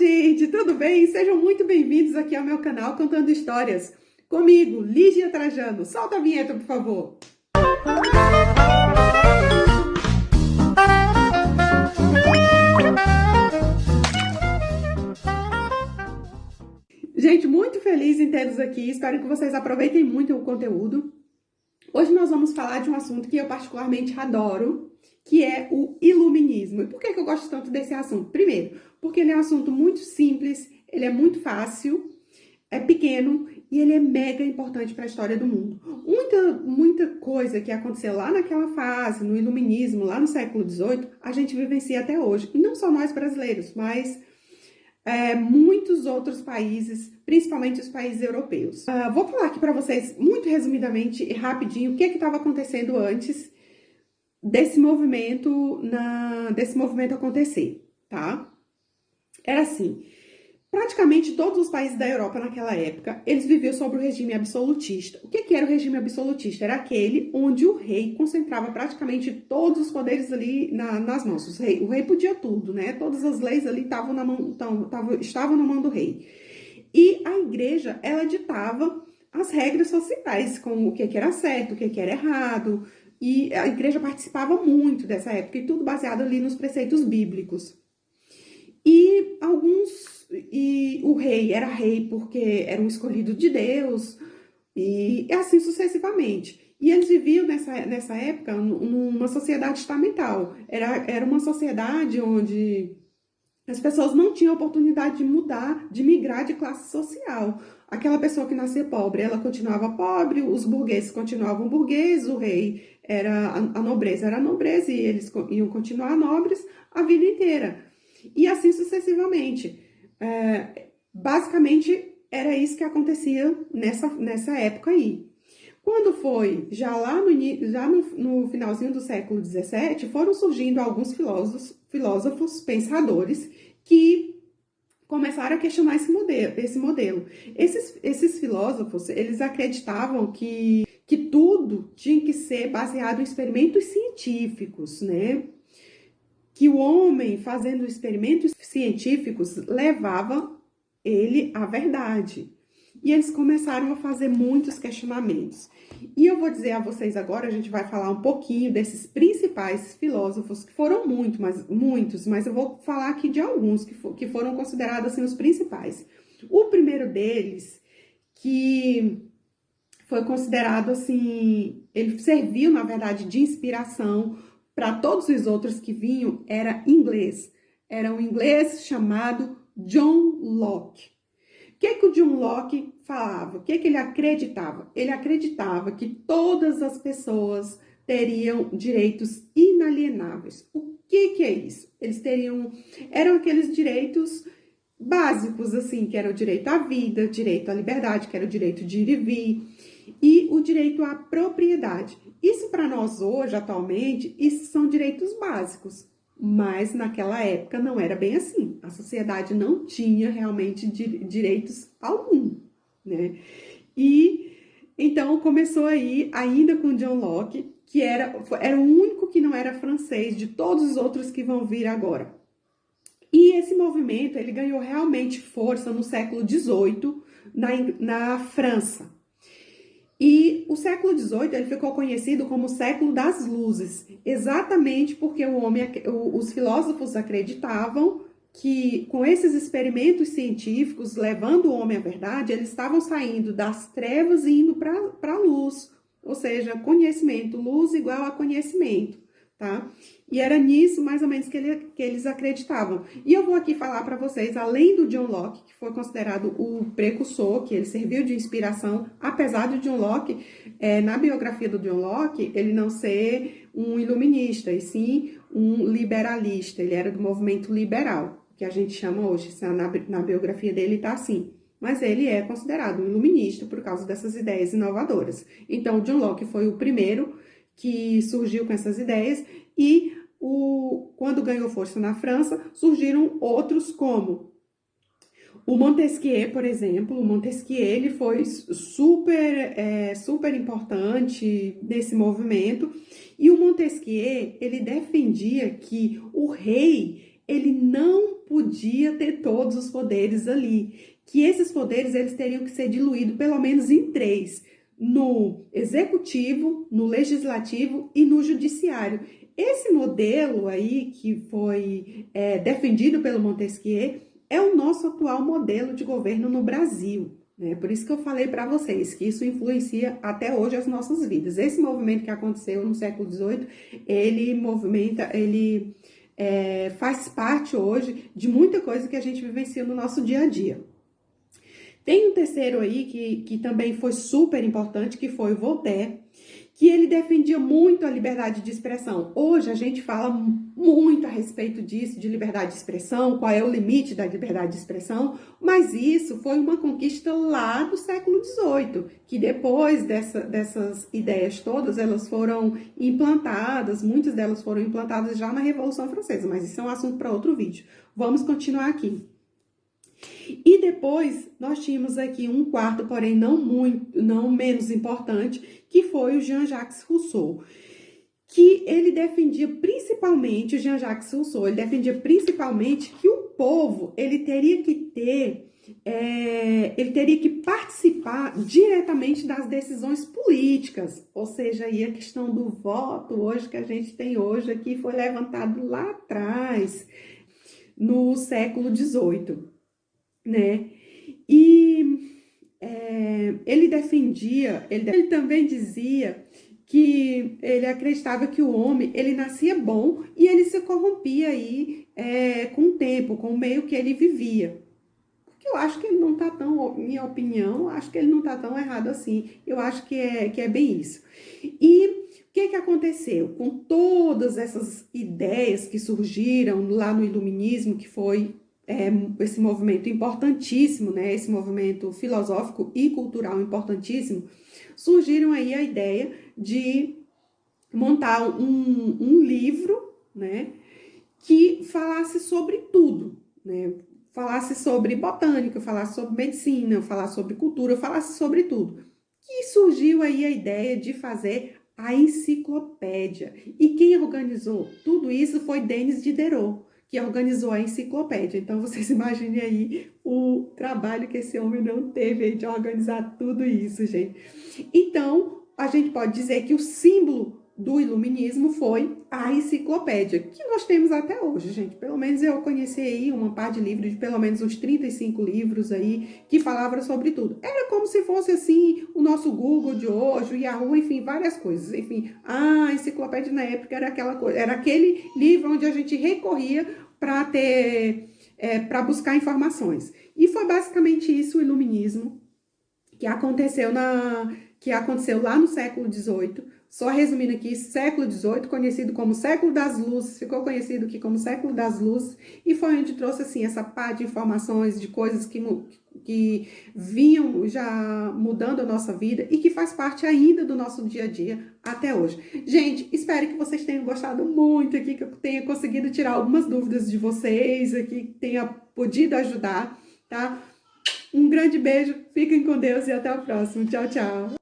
gente, tudo bem? Sejam muito bem-vindos aqui ao meu canal Contando Histórias. Comigo, Lígia Trajano. Solta a vinheta, por favor. Gente, muito feliz em tê-los aqui. Espero que vocês aproveitem muito o conteúdo. Hoje nós vamos falar de um assunto que eu particularmente adoro, que é o iluminismo. E por que eu gosto tanto desse assunto? Primeiro, porque ele é um assunto muito simples, ele é muito fácil, é pequeno e ele é mega importante para a história do mundo. Muita coisa que aconteceu lá naquela fase, no iluminismo, lá no século XVIII, a gente vivencia até hoje. E não só nós brasileiros, mas muitos outros países, principalmente os países europeus. Vou falar aqui para vocês, muito resumidamente e rapidinho, o que estava acontecendo antes desse movimento acontecer, tá? Era assim, praticamente todos os países da Europa naquela época, eles viviam sob o regime absolutista. O que era o regime absolutista? Era aquele onde o rei concentrava praticamente todos os poderes ali nas mãos. O rei podia tudo, né? Todas as leis ali estavam na mão do rei. E a igreja, ela ditava as regras sociais, como o que era certo, o que era errado. E a igreja participava muito dessa época, e tudo baseado ali nos preceitos bíblicos. E o rei era rei porque era um escolhido de Deus, e assim sucessivamente. E eles viviam nessa época numa sociedade estamental. Era uma sociedade onde as pessoas não tinham oportunidade de mudar, de migrar de classe social. Aquela pessoa que nascia pobre, ela continuava pobre, os burgueses continuavam burgueses, o rei a nobreza era a nobreza e eles iam continuar nobres a vida inteira. E assim sucessivamente. Basicamente, era isso que acontecia nessa época aí. Quando foi, já no finalzinho do século XVII, foram surgindo alguns filósofos pensadores que começaram a questionar esse modelo. Esses filósofos, eles acreditavam que tudo tinha que ser baseado em experimentos científicos, né? Que o homem, fazendo experimentos científicos, levava ele à verdade. E eles começaram a fazer muitos questionamentos. E eu vou dizer a vocês agora, a gente vai falar um pouquinho desses principais filósofos, que foram muitos, mas eu vou falar aqui de alguns que foram considerados assim, os principais. O primeiro deles, que foi considerado assim, ele serviu, na verdade, de inspiração para todos os outros que vinham, era inglês. Era um inglês chamado John Locke. O que o John Locke falava? O que ele acreditava? Ele acreditava que todas as pessoas teriam direitos inalienáveis. O que é isso? Eram aqueles direitos básicos, assim, que era o direito à vida, direito à liberdade, que era o direito de ir e vir, e o direito à propriedade. Isso para nós hoje, atualmente, isso são direitos básicos. Mas naquela época não era bem assim. A sociedade não tinha realmente direitos algum, né? E então começou aí, ainda com John Locke, que era o único que não era francês de todos os outros que vão vir agora. E esse movimento, ele ganhou realmente força no século XVIII, na França. E o século XVIII ele ficou conhecido como o século das luzes, exatamente porque os filósofos acreditavam que com esses experimentos científicos, levando o homem à verdade, eles estavam saindo das trevas e indo para a luz, ou seja, conhecimento, luz igual a conhecimento, tá? E era nisso, mais ou menos, que eles acreditavam. E eu vou aqui falar para vocês, além do John Locke, que foi considerado o precursor, que ele serviu de inspiração, apesar de John Locke, na biografia do John Locke, ele não ser um iluminista, e sim um liberalista. Ele era do movimento liberal, que a gente chama hoje. Na biografia dele está assim. Mas ele é considerado um iluminista por causa dessas ideias inovadoras. Então, John Locke foi o primeiro que surgiu com essas ideias e quando ganhou força na França, surgiram outros como o Montesquieu, por exemplo. O Montesquieu ele foi super importante nesse movimento. E o Montesquieu ele defendia que o rei ele não podia ter todos os poderes ali, que esses poderes eles teriam que ser diluídos pelo menos em três, no executivo, no legislativo e no judiciário. Esse modelo aí que foi defendido pelo Montesquieu é o nosso atual modelo de governo no Brasil. Por isso que eu falei para vocês que isso influencia até hoje as nossas vidas. Esse movimento que aconteceu no século XVIII, ele faz parte hoje de muita coisa que a gente vivencia no nosso dia a dia. Tem um terceiro aí que também foi super importante, que foi o Voltaire, que ele defendia muito a liberdade de expressão. Hoje a gente fala muito a respeito disso, de liberdade de expressão, qual é o limite da liberdade de expressão, mas isso foi uma conquista lá do século XVIII, que depois dessas ideias todas, elas foram implantadas, muitas delas foram implantadas já na Revolução Francesa, mas isso é um assunto para outro vídeo. Vamos continuar aqui. E depois nós tínhamos aqui um quarto, porém não menos importante, que foi o Jean-Jacques Rousseau, que ele defendia principalmente, o Jean-Jacques Rousseau, ele defendia principalmente que o povo, ele teria que participar diretamente das decisões políticas, ou seja, aí a questão do voto hoje que a gente tem hoje aqui foi levantado lá atrás, no século XVIII. E ele também dizia que ele acreditava que o homem, ele nascia bom e ele se corrompia aí com o tempo, com o meio que ele vivia. Porque eu acho que ele não tá tão, minha opinião, acho que ele não tá tão errado assim. Eu acho que é bem isso. E o que aconteceu? Com todas essas ideias que surgiram lá no Iluminismo, que foi esse movimento importantíssimo, esse movimento filosófico e cultural importantíssimo, surgiram aí a ideia de montar um livro, que falasse sobre tudo, falasse sobre botânica, falasse sobre medicina, falasse sobre cultura, falasse sobre tudo. E surgiu aí a ideia de fazer a enciclopédia. E quem organizou tudo isso foi Denis Diderot, que organizou a enciclopédia. Então, vocês imaginem aí o trabalho que esse homem não teve aí de organizar tudo isso, gente. Então, a gente pode dizer que o símbolo do iluminismo foi a enciclopédia, que nós temos até hoje, gente. Pelo menos eu conheci aí uma parte de livros, de pelo menos uns 35 livros aí, que falavam sobre tudo. Era como se fosse, assim, o nosso Google de hoje, o Yahoo, enfim, várias coisas. Enfim, a enciclopédia na época era aquela coisa, era aquele livro onde a gente recorria para buscar informações. E foi basicamente isso o iluminismo que aconteceu lá no século XVIII. Só resumindo aqui, século XVIII, conhecido como século das luzes, ficou conhecido aqui como século das luzes, e foi onde trouxe assim essa pá de informações, de coisas que vinham já mudando a nossa vida e que faz parte ainda do nosso dia a dia até hoje. Gente, espero que vocês tenham gostado muito aqui, que eu tenha conseguido tirar algumas dúvidas de vocês aqui, que tenha podido ajudar, tá? Um grande beijo, fiquem com Deus e até o próximo. Tchau, tchau!